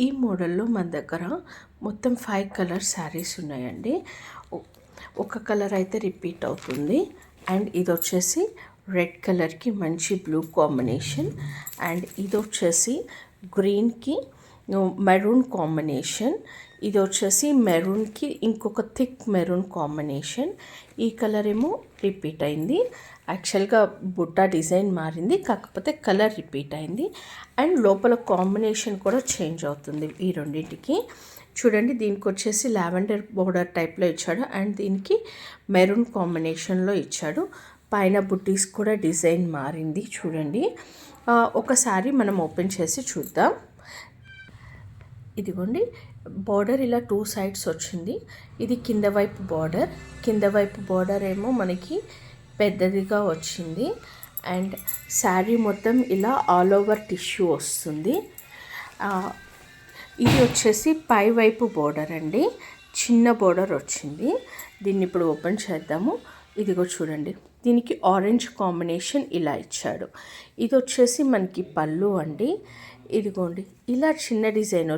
ఈ మోడల్లో మన దగ్గర మొత్తం 5 కలర్ శారీస్ ఉన్నాయండి. ఒక కలర్ అయితే రిపీట్ అవుతుంది. అండ్ ఇది వచ్చేసి రెడ్ కలర్కి మంచి బ్లూ కాంబినేషన్. అండ్ ఇది వచ్చేసి గ్రీన్కి మెరూన్ కాంబినేషన్. ఇది వచ్చేసి మెరూన్కి ఇంకొక థిక్ మెరూన్ కాంబినేషన్. ఈ కలర్ ఏమో రిపీట్ అయింది. యాక్చువల్గా బుట్ట డిజైన్ మారింది, కాకపోతే కలర్ రిపీట్ అయింది. అండ్ లోపల కాంబినేషన్ కూడా చేంజ్ అవుతుంది ఈ రెండింటికి. చూడండి, దీనికి వచ్చేసి లావెండర్ బోర్డర్ టైప్లో ఇచ్చాడు అండ్ దీనికి మెరూన్ కాంబినేషన్లో ఇచ్చాడు. పైన బుట్టీస్ కూడా డిజైన్ మారింది. చూడండి, ఒకసారి మనం ఓపెన్ చేసి చూద్దాం. ఇదిగోండి, బార్డర్ ఇలా 2 సైడ్స్ వచ్చింది. ఇది కింద వైపు బార్డర్ ఏమో మనకి పెద్దదిగా వచ్చింది. అండ్ శారీ మొత్తం ఇలా ఆల్ ఓవర్ టిష్యూ వస్తుంది. ఇది వచ్చేసి పై వైపు బార్డర్ అండి, చిన్న బార్డర్ వచ్చింది. దీన్ని ఇప్పుడు ఓపెన్ చేద్దాము. ఇదిగో చూడండి, దీనికి ఆరెంజ్ కాంబినేషన్ ఇలా ఇచ్చాడు. ఇది వచ్చేసి మనకి పళ్ళు అండి. ఇదిగోండి, ఇలా చిన్న డిజైన్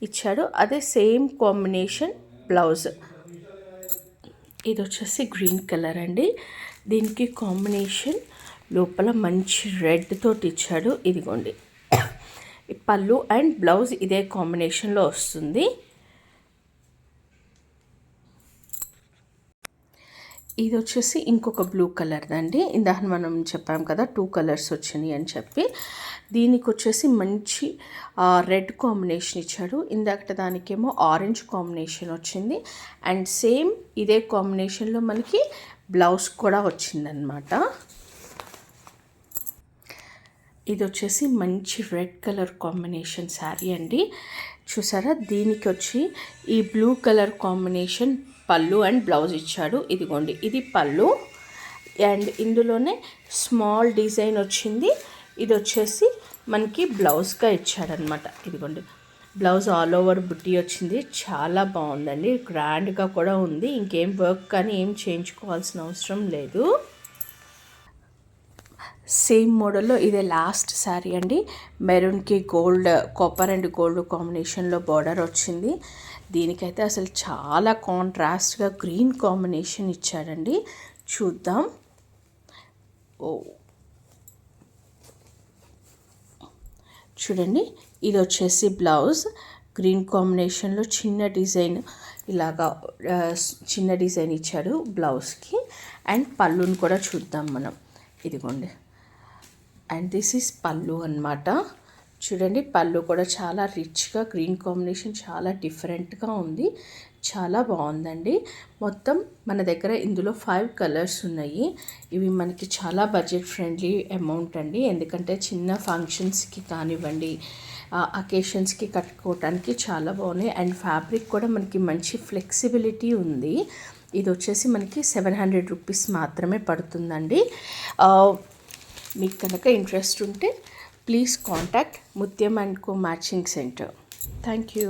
ఇచ్చాడు. అదే సేమ్ కాంబినేషన్ బ్లౌజ్. ఇది వచ్చేసి గ్రీన్ కలర్ అండి. దీనికి కాంబినేషన్ లోపల మంచి రెడ్ తోటి ఇచ్చాడు. ఇదిగోండి, పళ్ళు అండ్ బ్లౌజ్ ఇదే కాంబినేషన్లో వస్తుంది. ఇది వచ్చేసి ఇంకొక బ్లూ కలర్ అండి. ఇందాక మనం చెప్పాం కదా 2 కలర్స్ వచ్చినాయి అని చెప్పి. దీనికి వచ్చేసి మంచి రెడ్ కాంబినేషన్ ఇచ్చాడు. ఇందాక దానికేమో ఆరెంజ్ కాంబినేషన్ వచ్చింది. అండ్ సేమ్ ఇదే కాంబినేషన్లో మనకి బ్లౌజ్ కూడా వచ్చిందనమాట. ఇది వచ్చేసి మంచి రెడ్ కలర్ కాంబినేషన్ శారీ అండి. చూసారా, దీనికి వచ్చి ఈ బ్లూ కలర్ కాంబినేషన్ పళ్ళు అండ్ బ్లౌజ్ ఇచ్చాడు. ఇదిగోండి, ఇది పళ్ళు అండ్ ఇందులోనే స్మాల్ డిజైన్ వచ్చింది. ఇది వచ్చేసి మనకి బ్లౌజ్గా ఇచ్చాడనమాట. ఇదిగోండి, బ్లౌజ్ ఆల్ ఓవర్ బుట్టి వచ్చింది. చాలా బాగుందండి, గ్రాండ్గా కూడా ఉంది. ఇంకేం వర్క్ కానీ ఏం చేయించుకోవాల్సిన అవసరం లేదు. సేమ్ మోడల్లో ఇదే లాస్ట్ శారీ అండి. మెరూన్కి గోల్డ్, కాపర్ అండ్ గోల్డ్ కాంబినేషన్లో బార్డర్ వచ్చింది. దీనికైతే అసలు చాలా కాంట్రాస్ట్గా గ్రీన్ కాంబినేషన్ ఇచ్చాడండి. చూద్దాం. చూడండి, ఇది వచ్చేసి బ్లౌజ్ గ్రీన్ కాంబినేషన్లో చిన్న డిజైన్ ఇచ్చాడు బ్లౌజ్కి. అండ్ పళ్ళుని కూడా చూద్దాం మనం. ఇదిగోండి, అండ్ దిస్ ఈజ్ పళ్ళు అన్నమాట. చూడండి, పళ్ళు కూడా చాలా రిచ్గా గ్రీన్ కాంబినేషన్ చాలా డిఫరెంట్గా ఉంది. చాలా బాగుందండి. మొత్తం మన దగ్గర ఇందులో 5 కలర్స్ ఉన్నాయి. ఇవి మనకి చాలా బడ్జెట్ ఫ్రెండ్లీ అమౌంట్ అండి. ఎందుకంటే చిన్న ఫంక్షన్స్కి కానివ్వండి, అకేషన్స్కి కట్టుకోవటానికి చాలా బాగున్నాయి. అండ్ ఫ్యాబ్రిక్ కూడా మనకి మంచి ఫ్లెక్సిబిలిటీ ఉంది. ఇది వచ్చేసి మనకి 700 రూపీస్ మాత్రమే పడుతుందండి. మీకు కనుక ఇంట్రెస్ట్ ఉంటే ప్లీజ్ కాంటాక్ట్ ముత్యం and co matching centre. Thank you.